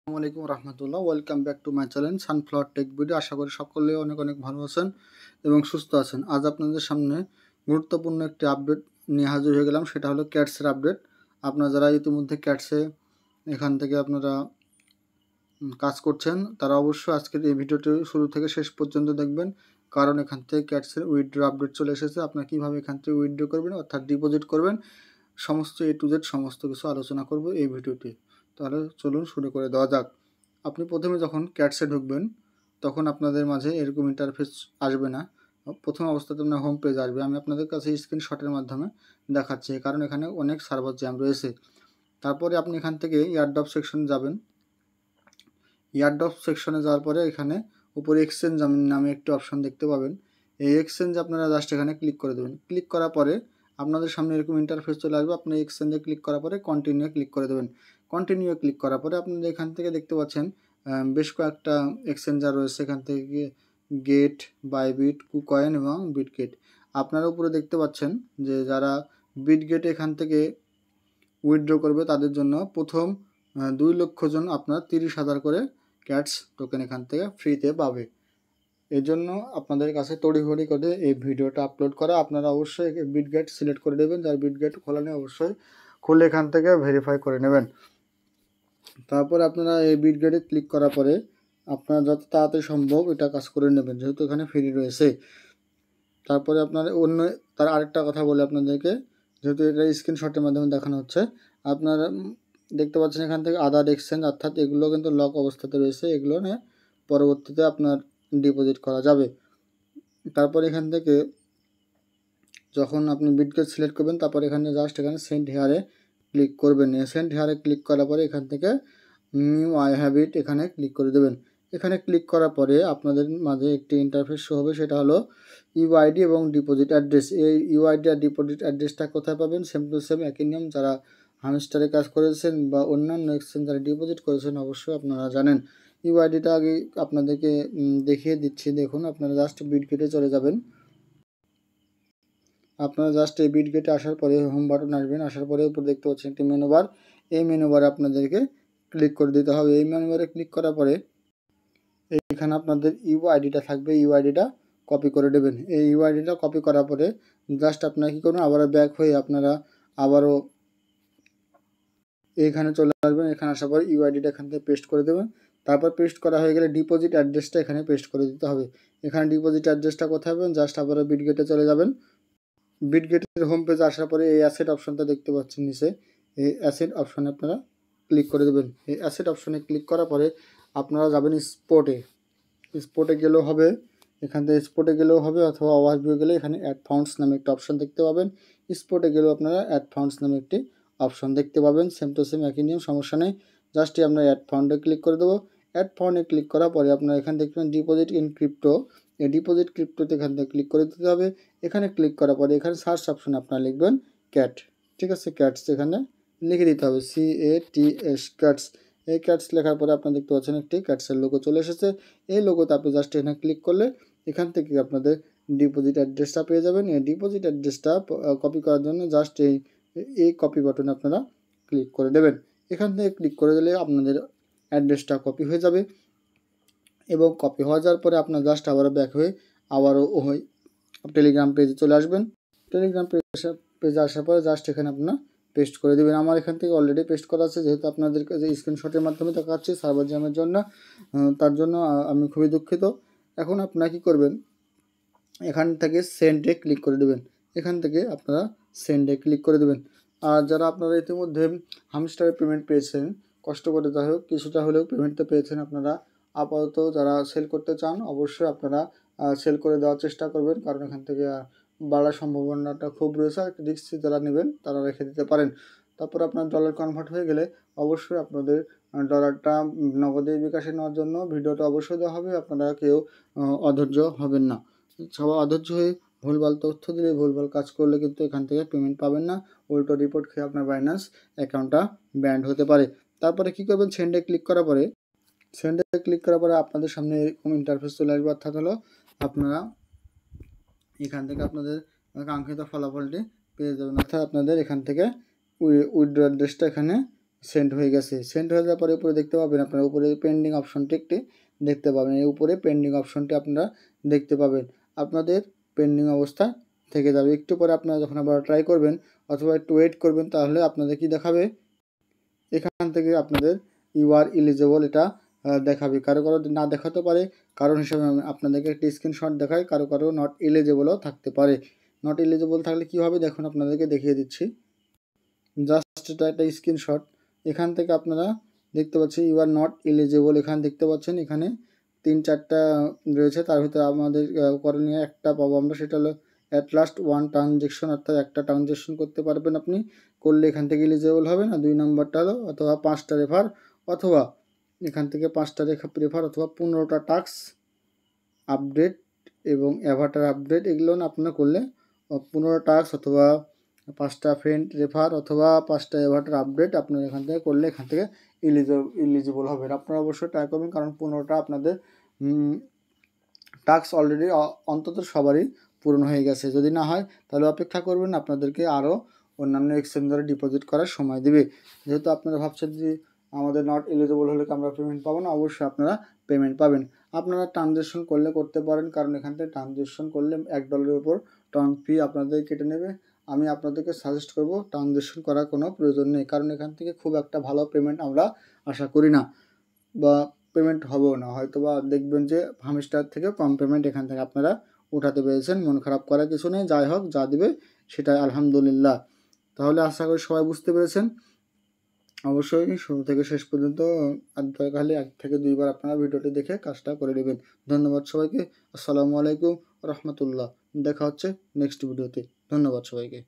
আসসালামু আলাইকুম রহমতুল্লাহ। Welcome back to my channel sunflower tech video. আশা করি সকলে অনেক অনেক ভালো আছেন এবং সুস্থ আছেন। আজ আপনাদের সামনে গুরুত্বপূর্ণ একটি আপডেট নিয়ে হাজির হয়ে গেলাম, সেটা হলো ক্যাটসের আপডেট। আপনারা যারা ইতিমধ্যে ক্যাটসে এখান থেকে আপনারা কাজ করছেন তারা অবশ্যই আজকের এই ভিডিওটি শুরু থেকে শেষ পর্যন্ত দেখবেন, কারণ এখান থেকে ক্যাটসের উইথড্র আপডেট চলে এসেছে। আপনারা কীভাবে এখান থেকে উইথড্র করবেন অর্থাৎ ডিপোজিট করবেন, সমস্ত A to Z সমস্ত কিছু আলোচনা করব এই ভিডিওতে। তাহলে চলুন শুরু করে দেওয়া যাক। আপনি প্রথমে যখন ক্যাটসে ঢুকবেন তখন আপনাদের মাঝে এরকম ইন্টারফেস আসবে না। প্রথম অবস্থাতে আপনার হোম পেজ আসবে। আমি আপনাদের কাছে স্ক্রিনশটের মাধ্যমে দেখাচ্ছি, কারণ এখানে অনেক সার্ভার জ্যাম রয়েছে। তারপরে আপনি এখান থেকে এয়ারড্রপ সেকশনে যাবেন। এয়ারড্রপ সেকশনে যাওয়ার পরে এখানে উপরে এক্সচেঞ্জ নামে একটি অপশন দেখতে পাবেন। এই এক্সচেঞ্জ আপনারা জাস্ট এখানে ক্লিক করে দেবেন। ক্লিক করার পরে আপনাদের সামনে এরকম ইন্টারফেস চলে আসবে। আপনি এক্সচেঞ্জে ক্লিক করার পরে কন্টিনিউ ক্লিক করে দেবেন। কন্টিনিউ ক্লিক করার পরে আপনাদের এখান থেকে দেখতে পাচ্ছেন বেশ কয়েকটা এক্সচেঞ্জার রয়েছে। এখান থেকে গেট, বাইবিট, কুকয়েন এবং বিটগেট। আপনারা উপরে দেখতে পাচ্ছেন যে যারা বিটগেট এখান থেকে উইথড্র করবে তাদের জন্য প্রথম 2 লক্ষ জন আপনার 30,000 করে ক্যাটস টোকেন এখান থেকে ফ্রিতে পাবে। এই জন্য আপনাদের কাছে তড়িঘড়ি করে এই ভিডিওটা আপলোড করা। আপনারা অবশ্যই বিটগেট সিলেক্ট করে দেবেন। যার বিটগেট খোলা নেই অবশ্যই খুলে এখান থেকে ভেরিফাই করে নেবেন। তারপর আপনারা এই বিটগেটে ক্লিক করার পরে আপনারা যত তাড়াতাড়ি সম্ভব এটা কাজ করে নেবেন, যেহেতু এখানে ফ্রি রয়েছে। তারপরে আপনারা তার আরেকটা কথা বলে আপনাদেরকে, যেহেতু এটা স্ক্রিনশটের মাধ্যমে দেখানো হচ্ছে, আপনারা দেখতে পাচ্ছেন এখান থেকে আদার এক্সচেঞ্জ, অর্থাৎ এগুলো কিন্তু লক অবস্থাতে রয়েছে। এগুলো নিয়ে পরবর্তীতে আপনার ডিপোজিট করা যাবে। তারপর এখান থেকে যখন আপনি বিটগেট সিলেক্ট করবেন তারপর এখানে জাস্ট এখানে সেন্ড হেয়ারে ক্লিক করবেন। সেন্ড হেয়ারে ক্লিক করার পরে এখান থেকে নিউ আই হ্যাভ ইট এখানে ক্লিক করে দেবেন। এখানে ক্লিক করার পরে আপনাদের মাঝে একটি ইন্টারফেস শো হবে, সেটা হলো ইউআইডি এবং ডিপোজিট অ্যাড্রেস। এই ইউআইডি আর ডিপোজিট অ্যাড্রেসটা কোথায় পাবেন? সেম টু সেম একই নিয়ম। যারা হামস্টারে কাজ করেছেন বা অন্যান্য এক্সচেঞ্জ যারা ডিপোজিট করেছেন অবশ্যই আপনারা জানেন। ইউআইডিটা আগে আপনাদেরকে দেখিয়ে দিচ্ছি। দেখুন, আপনারা জাস্ট বিটগেটে চলে যাবেন। আপনারা জাস্ট এই বিটগেটে আসার পরে হোম বাটন আসবেন। আসার পরে উপর দেখতে পাচ্ছেন একটি মেনু বার। এই মেনু বারে আপনাদেরকে ক্লিক করে দিতে হবে। এই মেনু বারে ক্লিক করার পরে এখানে আপনাদের ইউআইডিটা থাকবে, ইউআইডিটা কপি করে দেবেন। এই ইউআইডিটা কপি করার পরে জাস্ট আপনারা কী করবেন, আবারও ব্যাক হয়ে আপনারা আবারও এইখানে চলে আসবেন। এখানে আসার পর ইউআইডিটা এখান থেকে পেস্ট করে দেবেন। তারপর পেস্ট করা হয়ে গেলে ডিপোজিট অ্যাড্রেসটা এখানে পেস্ট করে দিতে হবে। এখানে ডিপোজিট অ্যাড্রেসটা কোথায় পাবেন? জাস্ট আবারও বিটগেটে চলে যাবেন। বিটগেটের হোম পেজে আসার পরে এই অ্যাসেট অপশনটা দেখতে পাচ্ছেন নিচে, এই অ্যাসেট অপশনে আপনারা ক্লিক করে দেবেন। এই অ্যাসেট অপশনে ক্লিক করার পরে আপনারা যাবেন স্পটে। স্পটে গেলেও হবে, এখান থেকে স্পটে গেলেও হবে, অথবা ওভারভিউ গেলে এখানে অ্যাড ফান্ডস নামে একটা অপশন দেখতে পাবেন। স্পটে গেলেও আপনারা অ্যাড ফান্ডস নামে একটি অপশন দেখতে পাবেন। সেম টু সেম একই নিয়ম, সমস্যা নেই। জাস্টই আমরা অ্যাড ফান্ডে ক্লিক করে দেবো। অ্যাড ফান্ডে ক্লিক করার পরে আপনারা এখানে দেখবেন ডিপোজিট ইন ক্রিপ্টো। এই ডিপোজিট ক্রিপ্টোতে এখান থেকে ক্লিক করে দিতে হবে। এখানে ক্লিক করার পরে এখানে সার্চ অপশনে আপনারা লিখবেন ক্যাট। ঠিক আছে, ক্যাটস এখানে লিখে দিতে হবে, CATS, ক্যাটস। এই ক্যাটস লেখার পরে আপনারা দেখতে পাচ্ছেন একটি ক্যাটসের লোগো চলে এসেছে। এই লোগোতে আপনি জাস্ট এখানে ক্লিক করলে এখান থেকে আপনাদের ডিপোজিট অ্যাড্রেসটা পেয়ে যাবেন। এই ডিপোজিট অ্যাড্রেসটা কপি করার জন্য জাস্ট এই কপি বাটনে আপনারা ক্লিক করে দেবেন। এখান থেকে ক্লিক করে দিলে আপনাদের অ্যাড্রেসটা কপি হয়ে যাবে এবং কপি হয়ে যাওয়ার পরে আপনার জাস্ট আবারও ব্যাক হয়ে আবারও ওই টেলিগ্রাম পেজে চলে আসবেন। টেলিগ্রাম পেজে আসার পরে জাস্ট এখানে আপনারা পেস্ট করে দেবেন। আমার এখান থেকে অলরেডি পেস্ট করা আছে, যেহেতু আপনাদেরকে যে স্ক্রিনশটের মাধ্যমে দেখাচ্ছি সার্ভার জ্যামের জন্য, তার জন্য আমি খুবই দুঃখিত। এখন আপনারা কী করবেন, এখান থেকে সেন্ডে ক্লিক করে দেবেন। এখান থেকে আপনারা সেন্ডে ক্লিক করে দেবেন। আর যারা আপনারা ইতিমধ্যে হামস্টারের পেমেন্ট পেয়েছেন, কষ্ট করে যাই হোক কিছুটা হলেও পেমেন্টটা পেয়েছেন, আপনারা আপাতত যারা সেল করতে চান অবশ্যই আপনারা সেল করে দেওয়ার চেষ্টা করবেন, কারণ এখান থেকে বাড়ার সম্ভাবনাটা খুব রয়েছে। আর রিস্ক যারা নেবেন তারা রেখে দিতে পারেন। তারপর আপনার ডলার কনভার্ট হয়ে গেলে অবশ্যই আপনাদের ডলারটা নগদে বিকাশে নেওয়ার জন্য ভিডিওটা অবশ্যই দেওয়া হবে। আপনারা কেউ অধৈর্য হবেন না। সবাই অধৈর্য হয়ে ভুলভাল তথ্য দিলে, ভুলভাল কাজ করলে কিন্তু এখান থেকে পেমেন্ট পাবেন না। উল্টো রিপোর্ট খেয়ে আপনার বাইন্যান্স অ্যাকাউন্টটা ব্যান্ড হতে পারে। তারপরে কী করবেন, সেন্ডে ক্লিক করার পরে আপনাদের সামনে এরকম ইন্টারফেস চলে আসবে, অর্থাৎ হলো আপনারা এখান থেকে আপনাদের কাঙ্ক্ষিত ফলাফলটি পেয়ে যাবেন। অর্থাৎ আপনাদের এখান থেকে উইথড্র অ্যাড্রেসটা এখানে সেন্ড হয়ে গেছে। সেন্ড হয়ে যাওয়ার পরে উপরে দেখতে পাবেন, আপনারা উপরে পেন্ডিং অপশনটি একটি দেখতে পাবেন। এই উপরে পেন্ডিং অপশনটি আপনারা দেখতে পাবেন, আপনাদের পেন্ডিং অবস্থা থেকে যাবে। একটু পরে আপনারা যখন আবার ট্রাই করবেন অথবা একটু ওয়েট করবেন, তাহলে আপনাদের কি দেখাবে, এখান থেকে আপনাদের ইউ আর এলিজেবল এটা দেখাবে। কারো না দেখাতে পারে, কারণ হিসাবে আমি আপনাদেরকে একটি স্ক্রিনশট দেখাই, কারো নট এলিজেবলও থাকতে পারে। নট এলিজেবল থাকলে কী হবে দেখুন, আপনাদেরকে দেখিয়ে দিচ্ছি। জাস্ট এটা একটা স্ক্রিনশট। এখান থেকে আপনারা দেখতে পাচ্ছেন ইউ আর নট এলিজেবল, এখানে দেখতে পাচ্ছেন এখানে 3-4টা রয়েছে, তার ভিতরে আমাদের করণীয় একটা পাবো আমরা, সেটা হলো অ্যাট লাস্ট ওয়ান ট্রানজেকশন, অর্থাৎ একটা ট্রানজেকশন করতে পারবেন আপনি, করলে এখান থেকে এলিজেবল হবে না। 2 নম্বরটা হলো অথবা 5টা রেফার, অথবা এখান থেকে 5টা রেফার, অথবা 15টা টাস্ক আপডেট এবং অ্যাভাটার আপডেট, এগুলো না আপনারা করলে 15 টাস্ক অথবা 5টা ফ্রেন্ড রেফার অথবা 5টা অ্যাভাটার আপডেট আপনারা এখান থেকে করলে এখান থেকে এলিজিবল হবেন। আপনারা অবশ্যই ট্রাই করবেন, কারণ 15টা আপনাদের টাস্ক অলরেডি অন্তত সবারই পূরণ হয়ে গেছে। যদি না হয় তাহলে অপেক্ষা করবেন, আপনাদেরকে আরও অন্যান্য এক্সচেঞ্জারে ডিপোজিট করার সময় দেবে। যেহেতু আপনারা ভাবছেন যে আমাদের নট এলিজিবল হলে কি আমরা পেমেন্ট পাবো না, অবশ্যই আপনারা পেমেন্ট পাবেন। আপনারা ট্রানজ্যাকশন করলে করতে পারেন, কারণ এখান থেকে ট্রানজ্যাকশন করলে $1 উপর ট্রান ফি আপনাদের কেটে নেবে। আমি আপনাদেরকে সাজেস্ট করব ট্রানজ্যাকশন করার কোনো প্রয়োজন নেই, কারণ এখান থেকে খুব একটা ভালো পেমেন্ট আমরা আশা করি না, বা পেমেন্ট হবেও না। হয়তো বা দেখবেন যে হামেস্টার থেকে কম পেমেন্ট এখান থেকে আপনারা উঠাতে পেরেছেন। মন খারাপ করার কিছু নেই, যাই হোক যা দিবে সেটাই আলহামদুলিল্লাহ। তাহলে আশা করি সবাই বুঝতে পেরেছেন। অবশ্যই শুরু থেকে শেষ পর্যন্ত খালি 1 থেকে 2 বার আপনারা ভিডিওটি দেখে কাজটা করে নেবেন। ধন্যবাদ সবাইকে। আসসালামু আলাইকুম রহমতুল্লাহ। দেখা হচ্ছে নেক্সট ভিডিওতে। ধন্যবাদ সবাইকে।